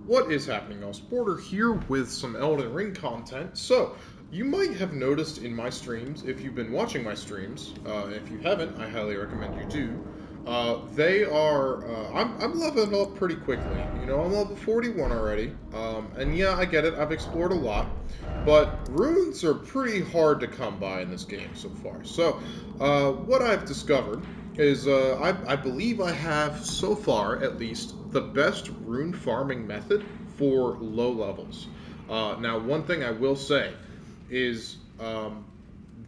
What is happening, y'all? SpOrder here with some Elden Ring content. So, you might have noticed in my streams, if you've been watching my streams, if you haven't, I highly recommend you do. I'm leveling up pretty quickly. You know, I'm level 41 already. And yeah, I get it, I've explored a lot. But runes are pretty hard to come by in this game so far. So, what I've discovered is I believe I have, so far at least, the best rune farming method for low levels. Now, one thing I will say is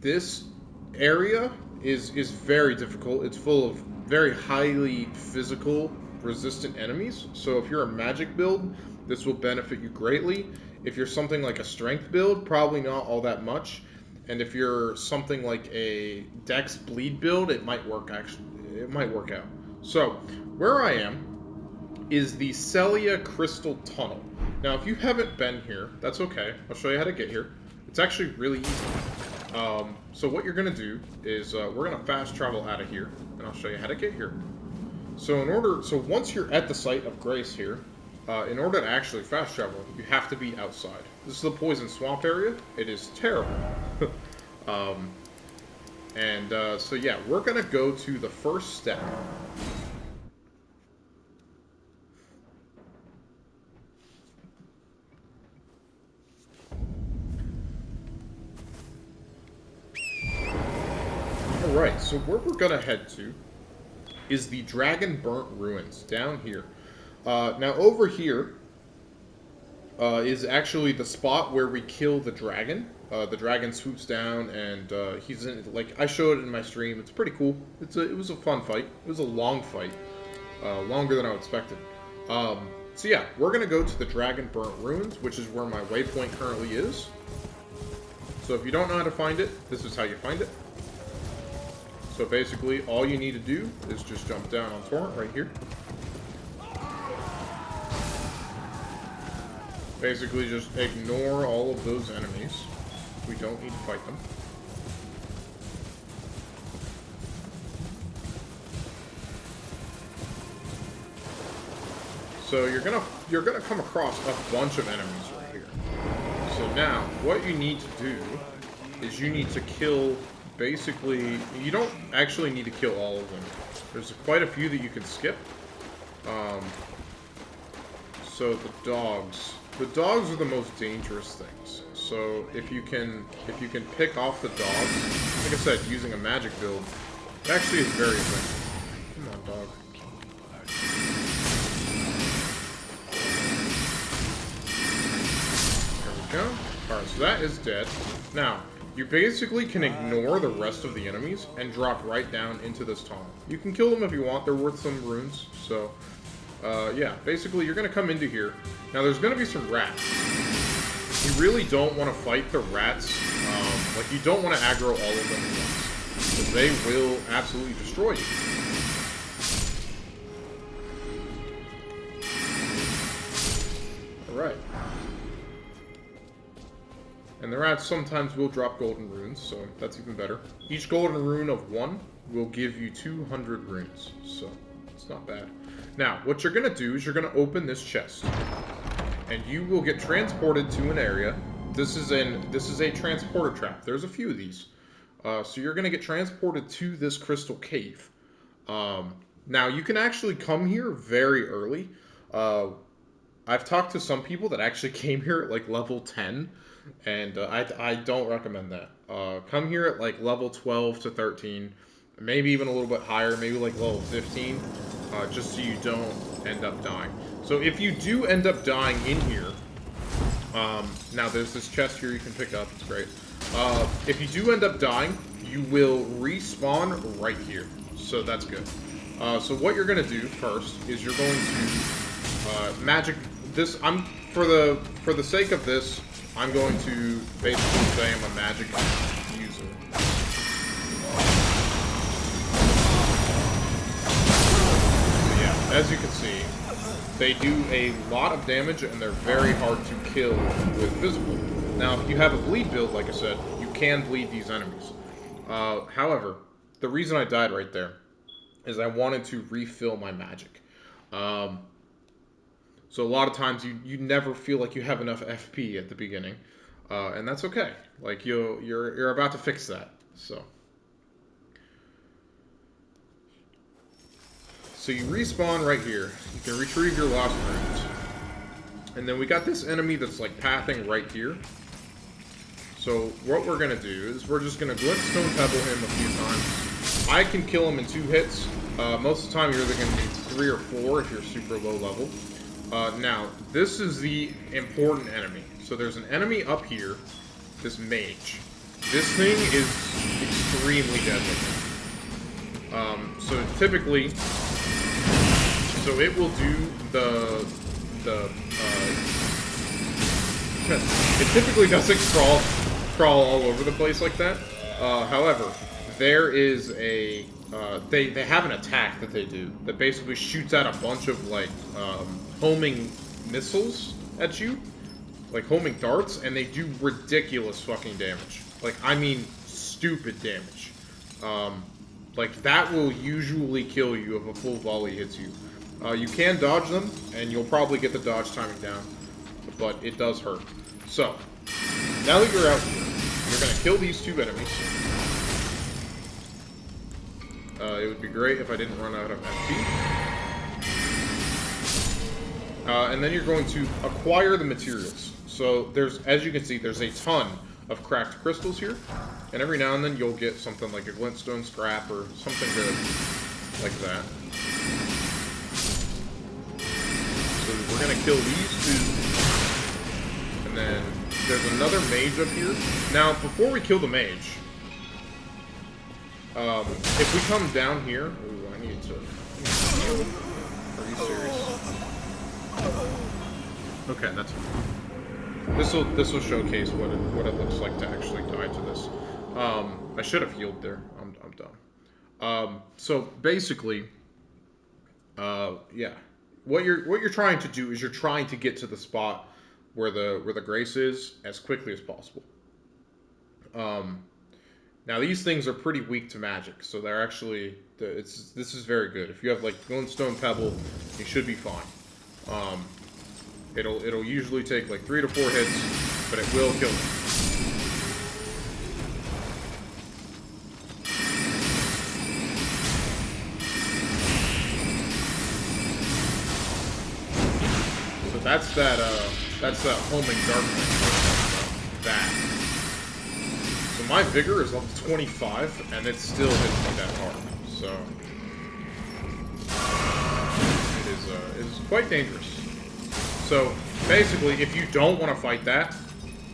this area is very difficult. It's full of very highly physical resistant enemies. So if you're a magic build, this will benefit you greatly. If you're something like a strength build, probably not all that much. And if you're something like a Dex bleed build, it might work out. So, where I am is the Celia Crystal Tunnel. Now, if you haven't been here, that's okay. I'll show you how to get here. It's actually really easy. So what you're going to do is we're going to fast travel out of here, and I'll show you how to get here. So once you're at the site of Grace here, in order to actually fast travel, you have to be outside. This is the Poison Swamp area. It is terrible. So yeah, we're going to go to the first step. Alright, so where we're going to head to is the Dragon Burnt Ruins, down here. Now over here is actually the spot where we kill the dragon. The dragon swoops down, and he's in, like, I showed it in my stream. It's pretty cool. It was a fun fight. It was a long fight. Longer than I expected. So yeah, we're going to go to the Dragon Burnt Ruins, which is where my waypoint currently is. So if you don't know how to find it, this is how you find it. So basically, all you need to do is just jump down on Torrent right here. Basically, just ignore all of those enemies. We don't need to fight them. So you're gonna come across a bunch of enemies right here. So now, what you need to do is you need to kill. Basically, you don't actually need to kill all of them. There's quite a few that you can skip. So the dogs are the most dangerous things. So if you can pick off the dogs, like I said, using a magic build, it actually is very effective. Come on, dog. There we go. Alright, so that is dead. Now, you basically can ignore the rest of the enemies and drop right down into this tunnel. You can kill them if you want, they're worth some runes, so yeah, basically you're going to come into here. Now there's going to be some rats. You really don't want to fight the rats, like you don't want to aggro all of them at once, because they will absolutely destroy you. Alright. And the rats sometimes will drop golden runes, so that's even better. Each golden rune of 1 will give you 200 runes, so it's not bad. Now, what you're going to do is you're going to open this chest, and you will get transported to an area. This is a transporter trap. There's a few of these. So you're going to get transported to this crystal cave. Now, you can actually come here very early. I've talked to some people that actually came here at like level 10. And I don't recommend that. Come here at like level 12 to 13, maybe even a little bit higher, maybe like level 15, just so you don't end up dying. So if you do end up dying in here, now there's this chest here you can pick up, it's great. If you do end up dying, you will respawn right here, so that's good. So what you're going to do first is you're going to magic this. For the sake of this, I'm going to basically say I'm a magic user. So yeah, as you can see, they do a lot of damage and they're very hard to kill with physical. Now, if you have a bleed build, like I said, you can bleed these enemies. However, the reason I died right there is I wanted to refill my magic. So a lot of times you never feel like you have enough FP at the beginning, and that's okay. Like you're about to fix that. So you respawn right here. You can retrieve your lost runes, and then we got this enemy that's like pathing right here. So what we're gonna do is we're just gonna Glintstone Pebble him a few times. I can kill him in 2 hits. Most of the time you're either gonna need 3 or 4 if you're super low level. Now, this is the important enemy. So there's an enemy up here, this mage. This thing is extremely deadly. So typically, so it will do it typically doesn't crawl all over the place like that. However, there is a they have an attack that they do that basically shoots out a bunch of like homing missiles at you, like homing darts, and they do ridiculous fucking damage. Like, I mean, stupid damage. Like, that will usually kill you if a full volley hits you. You can dodge them, and you'll probably get the dodge timing down, but it does hurt. So, now that you're out here, you're going to kill these 2 enemies. It would be great if I didn't run out of FP. And then you're going to acquire the materials. So there's, as you can see, there's a ton of cracked crystals here, and every now and then you'll get something like a glintstone scrap or something good like that. So we're gonna kill these 2, and then there's another mage up here. Now, before we kill the mage, if we come down here, ooh, I need to heal. Are you serious? Okay, that's fine. This will showcase what it looks like to actually die to this. I should have healed there. I'm done. So basically, yeah, what you're trying to do is you're trying to get to the spot where the grace is as quickly as possible. Now these things are pretty weak to magic, so they're actually this is very good. If you have like Glintstone Pebble, you should be fine. It'll usually take like 3 to 4 hits, but it will kill them. So that's that homing darkness. That. So my vigor is level 25, and it still hits me that hard. So it is quite dangerous. So, basically, if you don't want to fight that,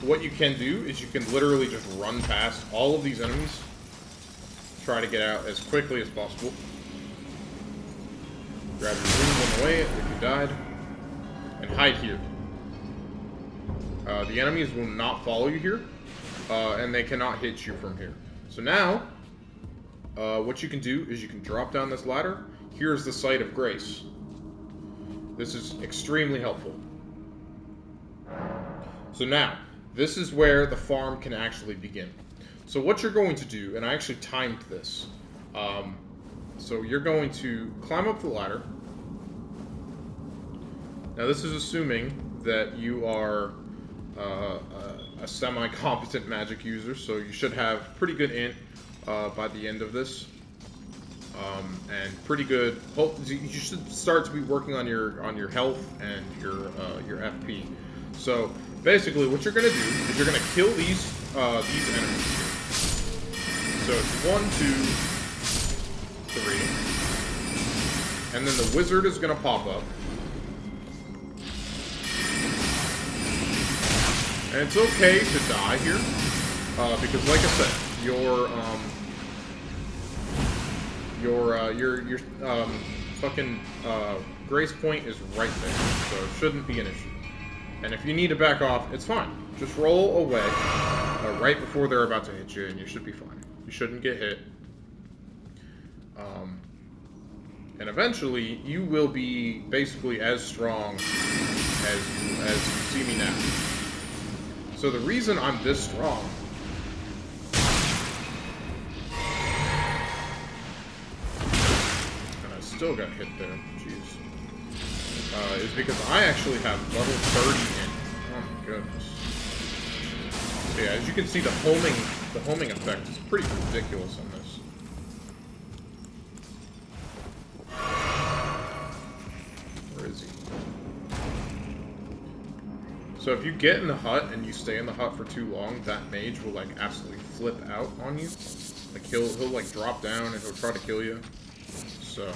what you can do is you can literally just run past all of these enemies, try to get out as quickly as possible, grab your runes on the way if you died, and hide here. The enemies will not follow you here, and they cannot hit you from here. So now, what you can do is you can drop down this ladder. Here's the Site of Grace. This is extremely helpful. So now, this is where the farm can actually begin. So what you're going to do, and I actually timed this. So you're going to climb up the ladder. Now this is assuming that you are a semi-competent magic user, so you should have pretty good int by the end of this. And pretty good. You should start to be working on your health and your FP. So basically, what you're gonna do is you're gonna kill these enemies here. So it's 1, 2, 3, and then the wizard is gonna pop up, and it's okay to die here because, like I said, your fucking grace point is right there, so it shouldn't be an issue. And if you need to back off, it's fine. Just roll away right before they're about to hit you, and you should be fine. You shouldn't get hit. And eventually, you will be basically as strong as you see me now. So the reason I'm this strong still got hit there. Jeez. is because I actually have level 30 in. Oh my goodness. So yeah, as you can see, the homing effect is pretty ridiculous on this. Where is he? So if you get in the hut and you stay in the hut for too long, that mage will like absolutely flip out on you. Like he'll like drop down and he'll try to kill you. So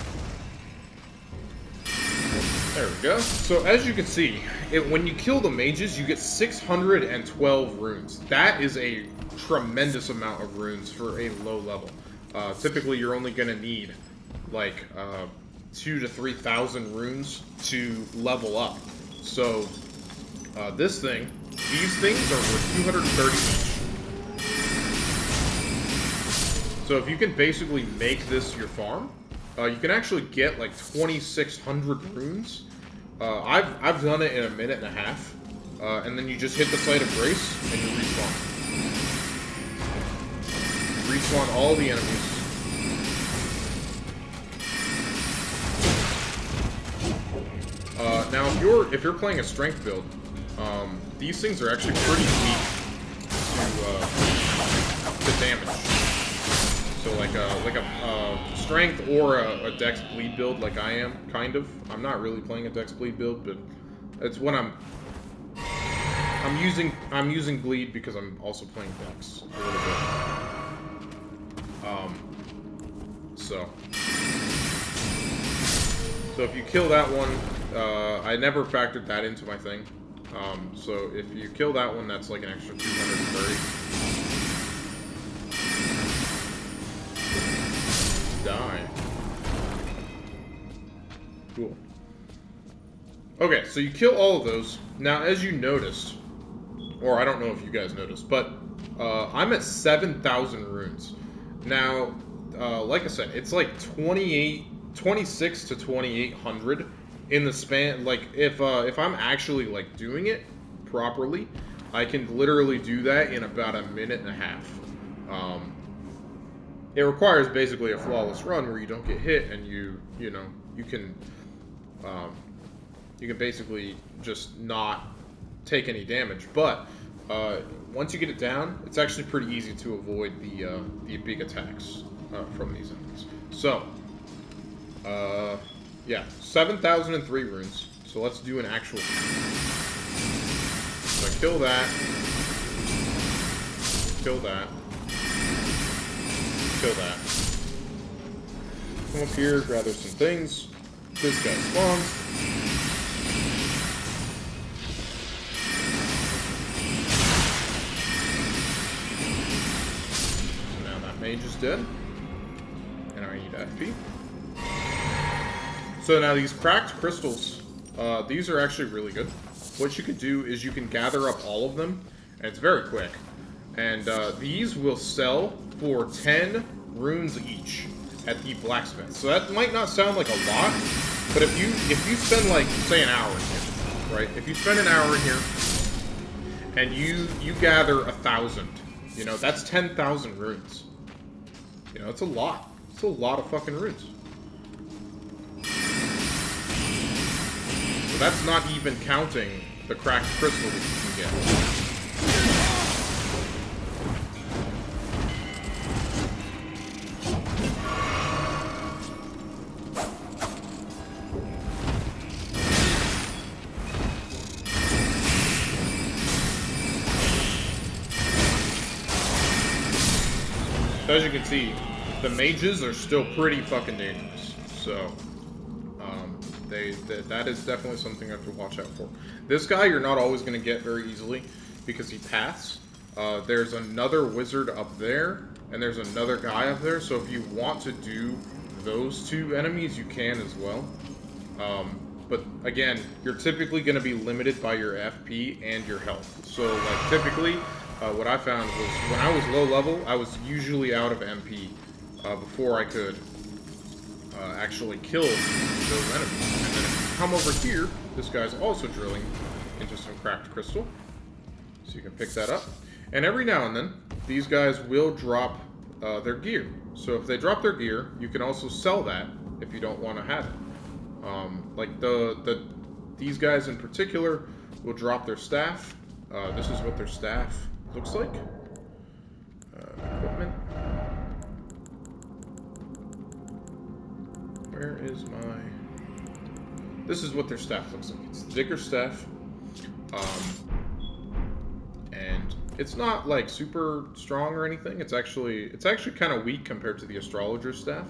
there we go. So as you can see, when you kill the mages, you get 612 runes. That is a tremendous amount of runes for a low level. Typically, you're only going to need like 2,000 to 3,000 runes to level up. So these things are worth 230 each. So if you can basically make this your farm, you can actually get like 2,600 runes. I've done it in a minute and a half, and then you just hit the Site of Grace and you respawn. Respawn all the enemies. Now if you're playing a strength build, these things are actually pretty weak to damage. So like a strength or a dex bleed build like I am, kind of. I'm not really playing a dex bleed build, but it's when I'm using bleed because I'm also playing dex a little bit. So if you kill that one, I never factored that into my thing. So if you kill that one, that's like an extra 230. Die. Cool. Okay, so you kill all of those. Now, as you noticed, or I don't know if you guys noticed, but I'm at 7,000 runes. Now, like I said, it's like 26 to 2,800 in the span. Like, if I'm actually like doing it properly, I can literally do that in about a minute and a half. It requires basically a flawless run where you don't get hit and you can basically just not take any damage. But once you get it down, it's actually pretty easy to avoid the big attacks from these enemies. So yeah, 7,003 runes. So let's do an actual. So I kill that. Kill that. Kill that. Come up here, gather some things. This guy spawns. So now that mage is dead. And I need FP. So now these cracked crystals, these are actually really good. What you can do is you can gather up all of them, and it's very quick. And these will sell for 10 runes each at the blacksmith. So that might not sound like a lot, but if you spend like say an hour in here, right? If you spend an hour in here and you gather 1,000, that's 10,000 runes. It's a lot. It's a lot of fucking runes. So that's not even counting the cracked crystal that you can get. So as you can see, the mages are still pretty fucking dangerous. So that is definitely something you have to watch out for. This guy you're not always going to get very easily because he paths. There's another wizard up there, and there's another guy up there. So if you want to do those two enemies, you can as well. But again, you're typically going to be limited by your FP and your health. So like typically, what I found was when I was low level, I was usually out of MP before I could actually kill those enemies. And then if you come over here, this guy's also drilling into some cracked crystal. So you can pick that up. And every now and then, these guys will drop their gear. So if they drop their gear, you can also sell that if you don't want to have it. Like the These guys in particular will drop their staff. This is what their staff looks like. Equipment. Where is my... This is what their staff looks like. It's the Digger staff. And it's not like super strong or anything. It's actually kind of weak compared to the Astrologer staff.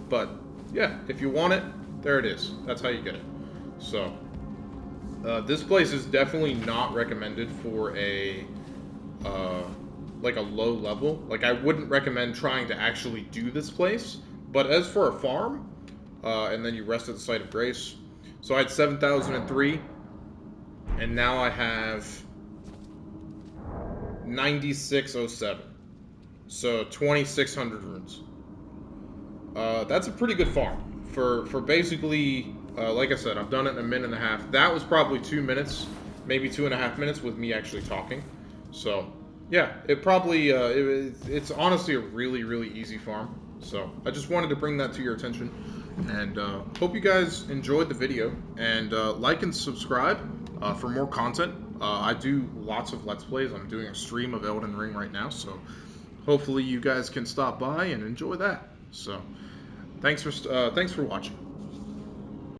But yeah, if you want it, there it is. That's how you get it. So this place is definitely not recommended for a like a low level. Like, I wouldn't recommend trying to actually do this place. But as for a farm, and then you rest at the site of grace. So I had 7,003, and now I have 9607. So 2,600 runes. That's a pretty good farm for basically, like I said, I've done it in a minute and a half. That was probably 2 minutes, maybe 2.5 minutes with me actually talking. So yeah, it probably it's honestly a really, really easy farm. So I just wanted to bring that to your attention, and hope you guys enjoyed the video, and like and subscribe for more content. I do lots of Let's Plays. I'm doing a stream of Elden Ring right now, so hopefully you guys can stop by and enjoy that. So thanks for watching.